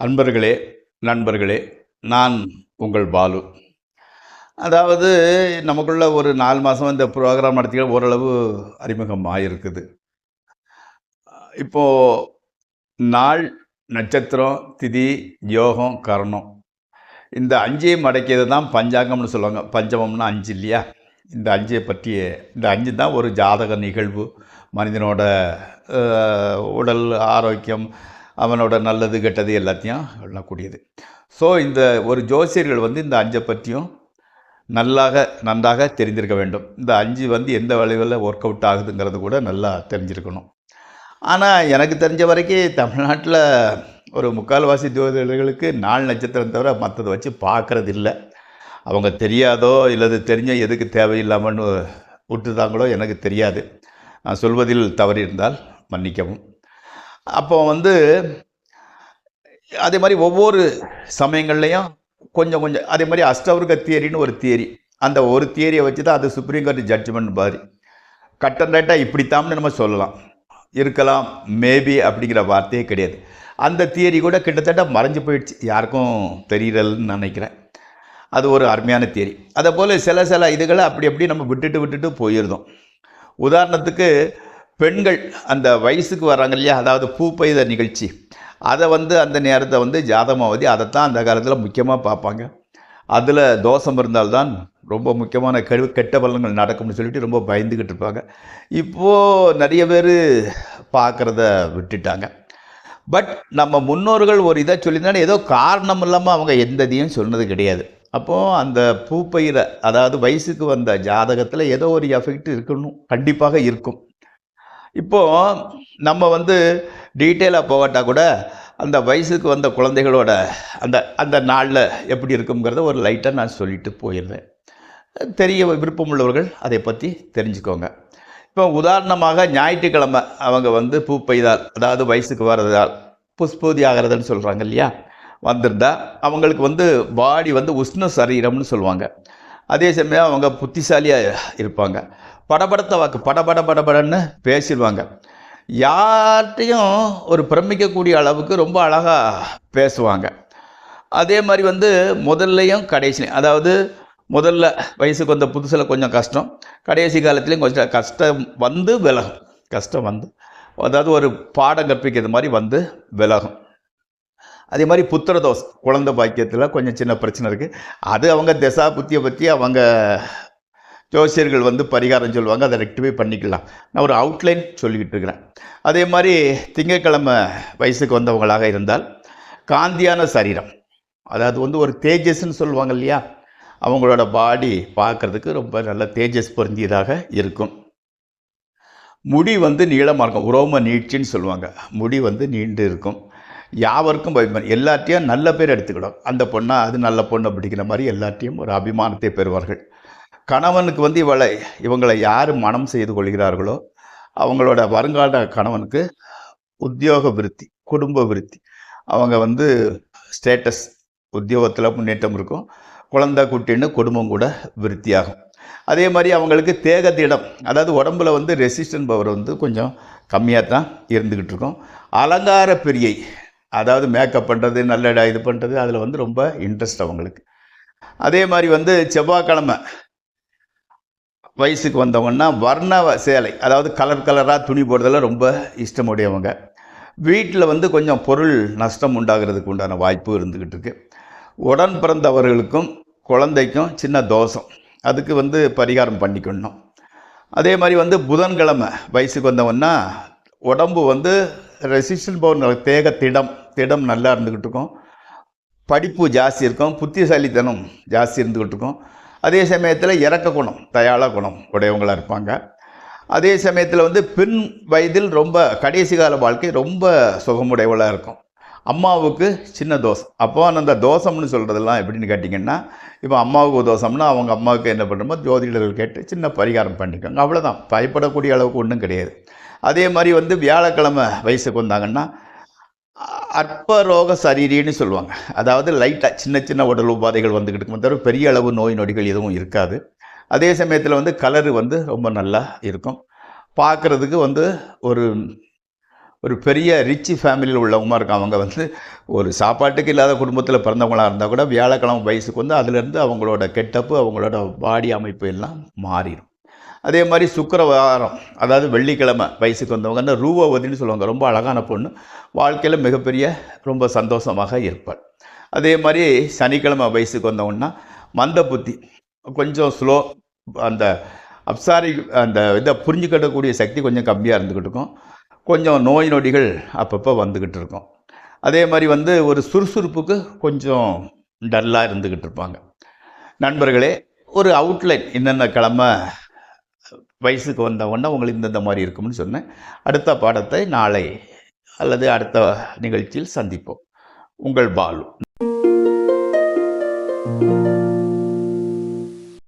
அன்பர்களே, நண்பர்களே, நான் உங்கள் பாலு. அதாவது நமக்குள்ள ஒரு 4 மாசமா இந்த புரோகிராம் நடத்திக்க ஓரளவு அறிமுகம் ஆயிருக்குது. இப்போ நாள், நட்சத்திரம், திதி, யோகம், கரணம் இந்த 5யும் அடக்கியது தான் பஞ்சாங்கம்னு சொல்லுவாங்க. பஞ்சமம்னா 5 இல்லையா? இந்த 5 பற்றிய இந்த 5 தான் ஒரு ஜாதக நிகழ்வு. மனிதனோட அ உடல் ஆரோக்கியம், அவனோட நல்லது, கெட்டது எல்லாத்தையும் எண்ணக்கூடியது. ஸோ இந்த ஒரு ஜோசியர்கள் வந்து இந்த 5 பற்றியும் நன்றாக தெரிந்திருக்க வேண்டும். இந்த 5 வந்து எந்த வளைவில் ஒர்க் அவுட் ஆகுதுங்கிறது கூட நல்லா தெரிஞ்சிருக்கணும். ஆனால் எனக்கு தெரிஞ்ச வரைக்கும் தமிழ்நாட்டில் ஒரு முக்கால்வாசி ஜோதிடர்களுக்கு நாள் நட்சத்திரம் தவிர மற்றதை வச்சு பார்க்கறது இல்லை. அவங்க தெரியாதோ இல்லது தெரிஞ்ச எதுக்கு தேவையில்லாமன்னு விட்டுதாங்களோ எனக்கு தெரியாது. நான் சொல்வதில் தவறு இருந்தால் மன்னிக்கவும். அப்போ வந்து அதே மாதிரி ஒவ்வொரு சமயங்கள்லையும் கொஞ்சம் கொஞ்சம் அதே மாதிரி அஷ்டவர்க்க தியரின்னு ஒரு தியரி. அந்த ஒரு தியரியை வச்சு தான் அது சுப்ரீம் கோர்ட் ஜட்ஜ்மெண்ட் மாதிரி கட் அண்ட் ரைட்டாக இப்படித்தாம்னு நம்ம சொல்லலாம். இருக்கலாம், மேபி அப்படிங்கிற வார்த்தையே கிடையாது. அந்த தியரி கூட கிட்டத்தட்ட மறைஞ்சு போயிடுச்சு, யாருக்கும் தெரியலன்னு நினைக்கிறேன். அது ஒரு அருமையான தியரி. அதை போல் சில இதுகளை அப்படி நம்ம விட்டுட்டு போயிருந்தோம். உதாரணத்துக்கு பெண்கள் அந்த வயசுக்கு வராங்க இல்லையா, அதாவது பூ பெய்த நிகழ்ச்சி, அதை வந்து அந்த நேரத்தை வந்து ஜாதகமாவதி அதைத்தான் அந்த காலத்தில் முக்கியமாக பார்ப்பாங்க. அதில் தோஷம் இருந்தால்தான் ரொம்ப முக்கியமான கெட்ட பலன்கள் நடக்கும்னு சொல்லிட்டு ரொம்ப பயந்துக்கிட்டு இருப்பாங்க. இப்போது நிறைய பேர் பார்க்குறத விட்டுட்டாங்க. பட் நம்ம முன்னோர்கள் ஒரு இதை சொல்லியிருந்தாலும் ஏதோ காரணம் இல்லாமல் அவங்க எந்த இதையும் சொன்னது கிடையாது. அப்போது அந்த பூப்பயிரை அதாவது வயசுக்கு வந்த ஜாதகத்தில் ஏதோ ஒரு எஃபெக்ட் இருக்கணும், கண்டிப்பாக இருக்கும். இப்போது நம்ம வந்து டீட்டெயிலாக போகாட்டால் கூட அந்த வயசுக்கு வந்த குழந்தைகளோட அந்த அந்த நாளில் எப்படி இருக்குங்கிறத ஒரு லைட்டாக நான் சொல்லிட்டு போயிடுறேன். தெரிய விருப்பம் உள்ளவர்கள் அதை பற்றி தெரிஞ்சுக்கோங்க. இப்போ உதாரணமாக ஞாயிற்றுக்கிழமை அவங்க வந்து பூ பெய்தால், அதாவது வயசுக்கு வர்றதால் புஷ்பூதி ஆகிறதுன்னு சொல்கிறாங்க இல்லையா, வந்திருந்தா அவங்களுக்கு வந்து பாடி வந்து உஷ்ண சரீரம்னு சொல்லுவாங்க. அதே சமயம் அவங்க புத்திசாலியாக இருப்பாங்க. படபடத்த வாக்கு படபடன்னு பேசிடுவாங்க. யார்கிட்டையும் ஒரு பிரமிக்கக்கூடிய அளவுக்கு ரொம்ப அழகாக பேசுவாங்க. அதே மாதிரி வந்து முதல்லையும் கடைசிலையும், அதாவது முதல்ல வயசுக்கு வந்த புதுசில் கொஞ்சம் கஷ்டம், கடைசி காலத்துலேயும் கொஞ்சம் கஷ்டம் வந்து விலகும். கஷ்டம் வந்து அதாவது ஒரு பாடம் கற்பிக்கிறது மாதிரி வந்து விலகும். அதே மாதிரி புத்திரதோஷம், குழந்தை பாக்கியத்தில் கொஞ்சம் சின்ன பிரச்சனை இருக்குது. அது அவங்க திசா புத்தியை பற்றி அவங்க ஜோசியர்கள் வந்து பரிகாரம் சொல்லுவாங்க, அதை ரெக்டிஃபை பண்ணிக்கலாம். நான் ஒரு அவுட்லைன் சொல்லிக்கிட்டு இருக்கிறேன். அதே மாதிரி திங்கட்கிழமை வயசுக்கு வந்தவங்களாக இருந்தால் காந்தியான சரீரம், அதாவது வந்து ஒரு தேஜஸ்ன்னு சொல்லுவாங்க இல்லையா, அவங்களோட பாடி பார்க்குறதுக்கு ரொம்ப நல்ல தேஜஸ் பொருந்தியதாக இருக்கும். முடி வந்து நீளமாக இருக்கும், உரோம நீட்சின்னு சொல்லுவாங்க. முடி வந்து நீண்டு இருக்கும். யாவருக்கும் எல்லாத்தையும் நல்ல பேர் எடுத்துக்கிடும். அந்த பொண்ணா அது நல்ல பொண்ணு அப்படிங்கிற மாதிரி எல்லாத்தையும் ஒரு அபிமானத்தை பெறுவார்கள். கணவனுக்கு வந்து இவங்களை யார் மனம் செய்து கொள்கிறார்களோ அவங்களோட வருங்கால கணவனுக்கு உத்தியோக விருத்தி, குடும்ப விருத்தி, அவங்க வந்து ஸ்டேட்டஸ், உத்தியோகத்தில் முன்னேற்றம் இருக்கும். குழந்தை குட்டின்னு குடும்பம் கூட விருத்தியாகும். அதே மாதிரி அவங்களுக்கு தேகதிடம், அதாவது உடம்புல வந்து ரெசிஸ்டன்ட் பவர் வந்து கொஞ்சம் கம்மியாக தான் இருந்துக்கிட்டு இருக்கும். அலங்கார பிரியை, அதாவது மேக்கப் பண்ணுறது, நல்ல இது பண்ணுறது, அதில் வந்து ரொம்ப இன்ட்ரெஸ்ட் அவங்களுக்கு. அதே மாதிரி வந்து செவ்வாய்க்கிழமை வயசுக்கு வந்தவங்கன்னா வர்ண சேலை, அதாவது கலராக துணி போடுறதில் ரொம்ப இஷ்டமுடையவங்க. வீட்டில் வந்து கொஞ்சம் பொருள் நஷ்டம் உண்டாகிறதுக்கு உண்டான வாய்ப்பு இருந்துக்கிட்டு இருக்கு. உடன் பிறந்தவர்களுக்கும் குழந்தைக்கும் சின்ன தோஷம், அதுக்கு வந்து பரிகாரம் பண்ணிக்கணும். அதே மாதிரி வந்து புதன்கிழமை வயசுக்கு வந்தவன்னா உடம்பு வந்து ரெசிஸ்டன்ட் பவர், திடம் நல்லா இருந்துக்கிட்டு இருக்கும். படிப்பு ஜாஸ்தி இருக்கும், புத்திசாலித்தனம் ஜாஸ்தி இருந்துக்கிட்டு இருக்கும். அதே சமயத்தில் இறக்க குணம், தயாள குணம் உடையவங்களாக இருப்பாங்க. அதே சமயத்தில் வந்து பின் வயதில் ரொம்ப கடைசி கால வாழ்க்கை ரொம்ப சுகமுடையவளாக இருக்கும். அம்மாவுக்கு சின்ன தோஷம். அப்போ அந்த தோஷம்னு சொல்கிறதெல்லாம் எப்படின்னு கேட்டிங்கன்னா, இப்போ அம்மாவுக்கு தோஷம்னா அவங்க அம்மாவுக்கு என்ன பண்ணுறோமோ ஜோதிடர்கள் கேட்டு சின்ன பரிகாரம் பண்ணிக்கோங்க, அவ்வளோதான். பயப்படக்கூடிய அளவுக்கு ஒன்றும் கிடையாது. அதே மாதிரி வந்து வியாழக்கிழமை வயசுக்கு வந்தாங்கன்னா அற்பரோக சரீரின்னு சொல்லுவாங்க. அதாவது லைட்டாக சின்ன உடல் உபாதைகள் வந்துக்கிட்டு இருக்கும், தவிர பெரிய அளவு நோய் நொடிகள் எதுவும் இருக்காது. அதே சமயத்தில் வந்து கலரு வந்து ரொம்ப நல்லா இருக்கும். பார்க்குறதுக்கு வந்து ஒரு ஒரு பெரிய ரிச் ஃபேமிலியில் உள்ளவங்க இருக்காங்க. அவங்க வந்து ஒரு சாப்பாட்டுக்கு இல்லாத குடும்பத்தில் பிறந்தவங்களாக இருந்தால் கூட வியாழக்கிழமை வயசுக்கு வந்து அதுலேருந்து அவங்களோட கெட்டப்பு, அவங்களோட பாடி அமைப்பு எல்லாம் மாறிடும். அதே மாதிரி சுக்கிரவாரம், அதாவது வெள்ளிக்கிழமை வயசுக்கு வந்தவங்க ரூபவதின்னு சொல்லுவாங்க. ரொம்ப அழகான பொண்ணு, வாழ்க்கையில் மிகப்பெரிய ரொம்ப சந்தோஷமாக இருப்பாள். அதே மாதிரி சனிக்கிழமை வயசுக்கு வந்தவங்கன்னா மந்த புத்தி, கொஞ்சம் ஸ்லோ, அந்த அப்சாரி அந்த இதை புரிஞ்சுக்கிடக்கூடிய சக்தி கொஞ்சம் கம்மியாக இருந்துக்கிட்டு இருக்கும். கொஞ்சம் நோய் நொடிகள் அப்பப்போ வந்துக்கிட்டு இருக்கும். அதே மாதிரி வந்து ஒரு சுறுசுறுப்புக்கு கொஞ்சம் டல்லாக இருந்துக்கிட்டு இருப்பாங்க. நண்பர்களே, ஒரு அவுட்லைன் என்னென்ன கிழமை வயசுக்கு வந்தவொன்னே உங்களுக்கு இந்தந்த மாதிரி இருக்கும்னு சொன்னேன். அடுத்த பாடத்தை நாளை அல்லது அடுத்த நிகழ்ச்சியில் சந்திப்போம். உங்கள் பாலு.